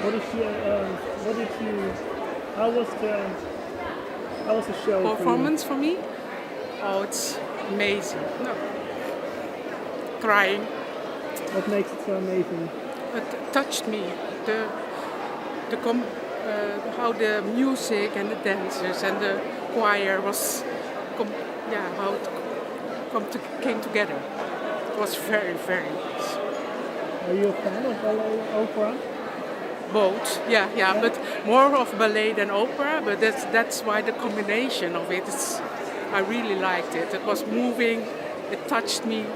What did you? What did you? How was the? How was the show Performance for me? Oh, it's amazing. No. Crying. What makes it so amazing? It touched me. How the music and the dancers and the choir was, how it came together. It was very, very nice. Are you a fan of ballet opera? Both, yeah, but more of ballet than opera. But that's why the combination of it is. I really liked it. It was moving. It touched me.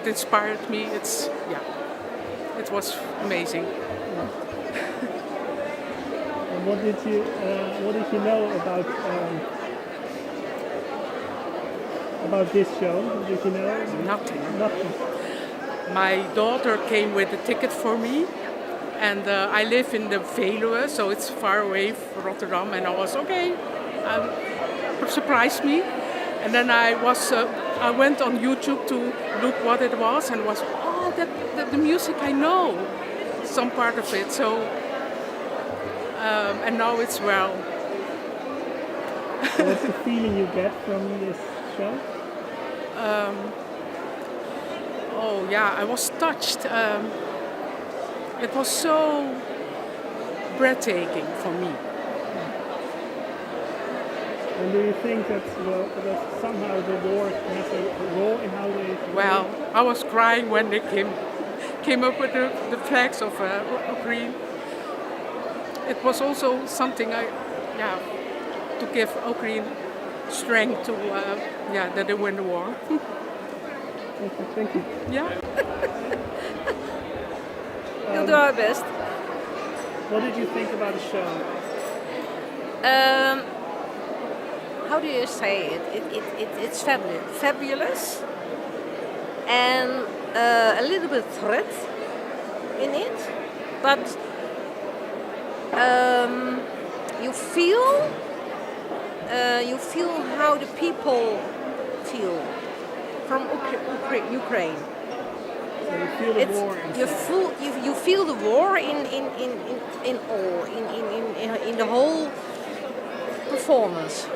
It inspired me. It was amazing. And what did you know about this show? What did you know? Nothing. Nothing. My daughter came with a ticket for me, and I live in the Veluwe, so it's far away from Rotterdam. And I was okay. Surprised me, and then I went on YouTube to look what it was, and was the music I know, some part of it. So and now it's well. What's the feeling you get from this show? I was touched. It was so breathtaking for me. And do you think that somehow the war has a role in how they? Well, I was crying when they came up with the flags of Ukraine. It was also something to give Ukraine strength to that they win the war. Thank you. Yeah. We'll do our best. What did you think about the show? How do you say it? It's fabulous, and a little bit threat in it, but you feel how the people feel from Ukraine. So you feel the war. You feel the war in the whole performance.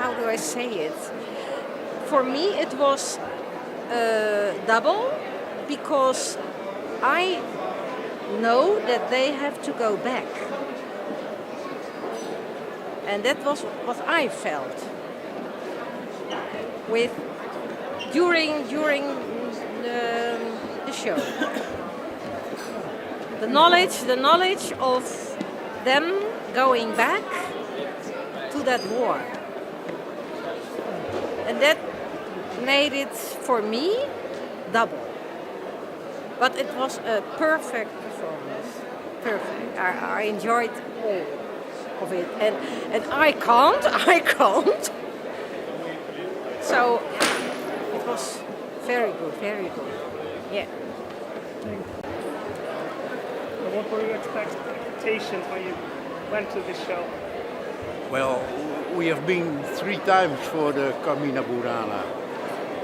How do I say it? For me, it was double, because I know that they have to go back, and that was what I felt during the show. The knowledge of them going back to that war, and that made it for me double. But it was a perfect performance. Perfect. I enjoyed all of it, and I can't. So it was very good, very good. Yeah. What were your expectations when you went to this show? Well, we have been 3 times for the Carmina Burana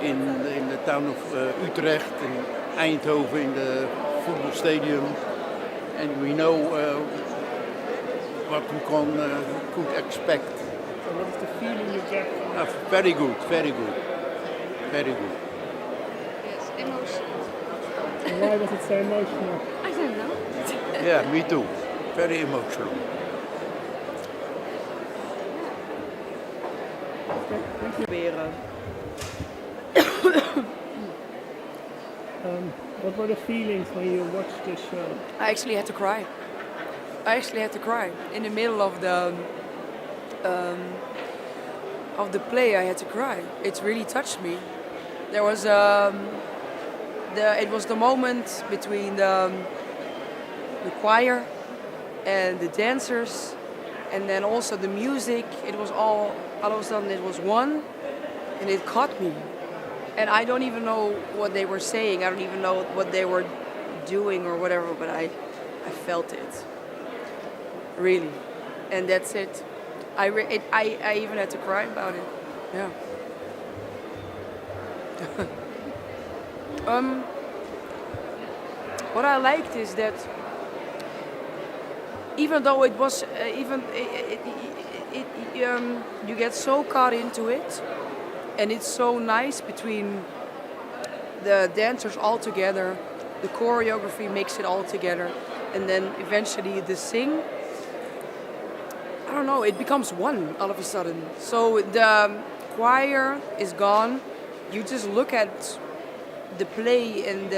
in the town of Utrecht, in Eindhoven, in the football stadium, and we know what we could expect. So what is the feeling you get from it? Very good, very good, very good. Yes, emotional. And why was it so emotional? I don't know. Yeah, me too. Very emotional. What were the feelings when you watched this show? I actually had to cry. In the middle of the play. I had to cry. It really touched me. There was it was the moment between the choir and the dancers, and then also the music. It was all of a sudden it was one, and it caught me. And I don't even know what they were saying. I don't even know what they were doing or whatever, but I felt it. Really. And that's it. I even had to cry about it. Yeah. what I liked is that even though it was you get so caught into it, and it's so nice between the dancers all together, the choreography makes it all together, and then eventually the sing. I don't know, it becomes one all of a sudden. So the choir is gone. You just look at the play and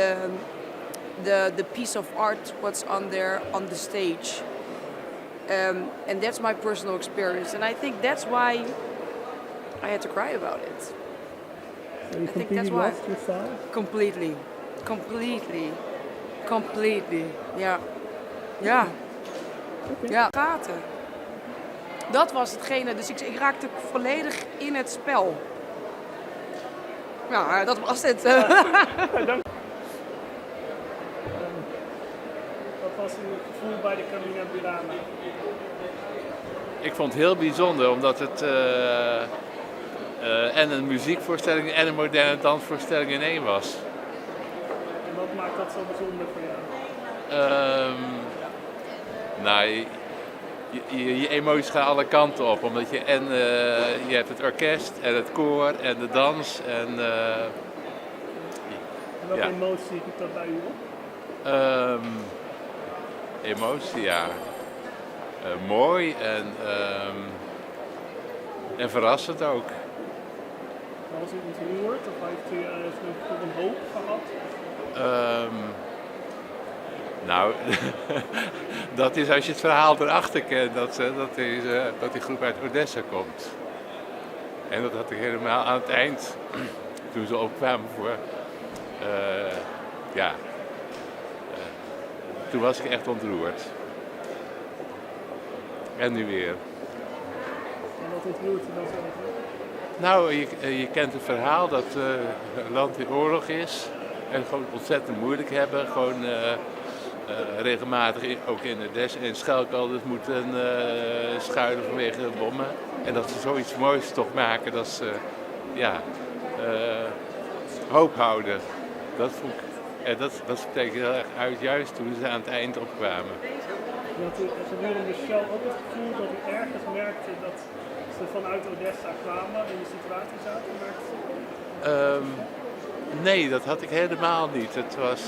the piece of art what's on there on the stage. And that's my personal experience, and I think that's why I had to cry about it. So you I think that's why. lost yourself? Completely. Ja. Ja. Okay. Ja, gaten. Dat was hetgene, dus ik raakte volledig in het spel. Ja, dat was het. Dank. Wat was uw gevoel bij de Carmina Burana? Ik vond het heel bijzonder omdat het en een muziekvoorstelling en een moderne dansvoorstelling in één was. En wat maakt dat zo bijzonder voor jou? Nou, je emoties gaan alle kanten op, omdat je je hebt het orkest en het koor en de dans en Welke ja. emotie roept dat bij u op? Emotie, ja. Mooi en verrassend ook. Was u ontroerd of heeft u een hoop gehad? Nou, dat is als je het verhaal erachter kent, dat die groep uit Odesa komt. En dat had ik helemaal aan het eind, toen ze opkwamen voor, toen was ik echt ontroerd. En nu weer. En wat ontroert u dan zo? Nou, je kent het verhaal dat een land in oorlog is en het gewoon ontzettend moeilijk hebben. Gewoon regelmatig ook in Odessa en schuilkelders moeten schuilen vanwege de bommen. En dat ze zoiets moois toch maken, dat ze hoop houden. Dat vond ik, en dat spreekt heel erg uit, juist toen ze aan het eind opkwamen. Had u gedurende de show ook het gevoel dat u ergens merkte dat ze vanuit Odessa kwamen en de situatie zaten? Nee, dat had ik helemaal niet. Het was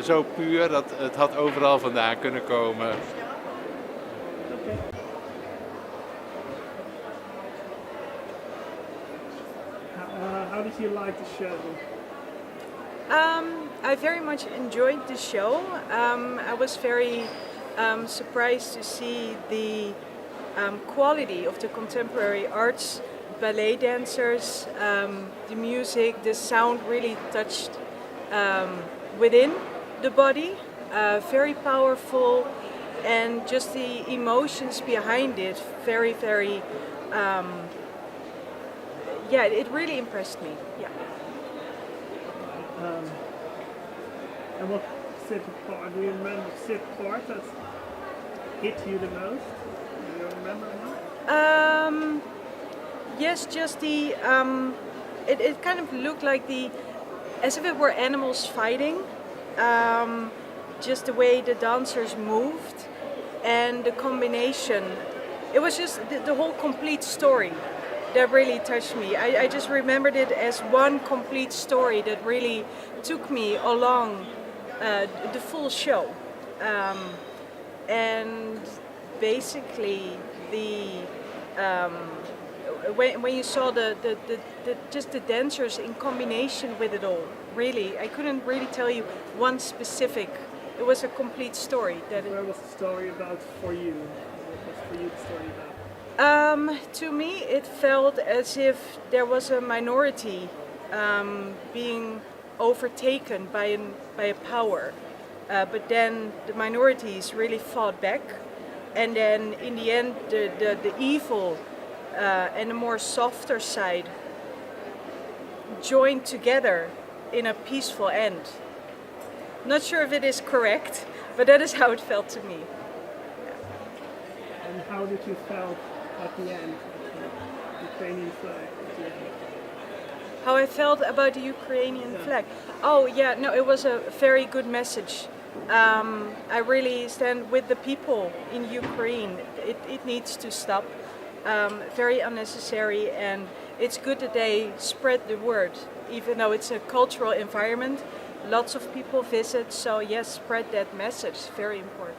zo puur dat het had overal vandaan kunnen komen. How did you like the show? I very much enjoyed the show. I was very surprised to see the quality of the contemporary arts, ballet dancers, the music, the sound really touched within the body, very powerful, and just the emotions behind it, very, very, it really impressed me. Yeah. And what specific part, do you remember the specific part that hit you the most? Do you remember one? Yes, just the, it kind of looked like as if it were animals fighting. Just the way the dancers moved and the combination. It was just the whole complete story that really touched me. I just remembered it as one complete story that really took me along the full show. And basically when you saw just the dancers in combination with it all, really, I couldn't really tell you one specific. It was a complete story. What was the story about for you? What was for you the story about? To me, it felt as if there was a minority being overtaken by a power, but then the minorities really fought back, and then in the end, the evil and the more softer side joined together in a peaceful end. Not sure if it is correct, but that is how it felt to me. And how did you feel at the end, the training flag at the end? how I felt about the Ukrainian flag. Oh yeah, no, it was a very good message. I really stand with the people in Ukraine. It needs to stop. Very unnecessary, and it's good that they spread the word, even though it's a cultural environment. Lots of people visit, so yes, spread that message. Very important.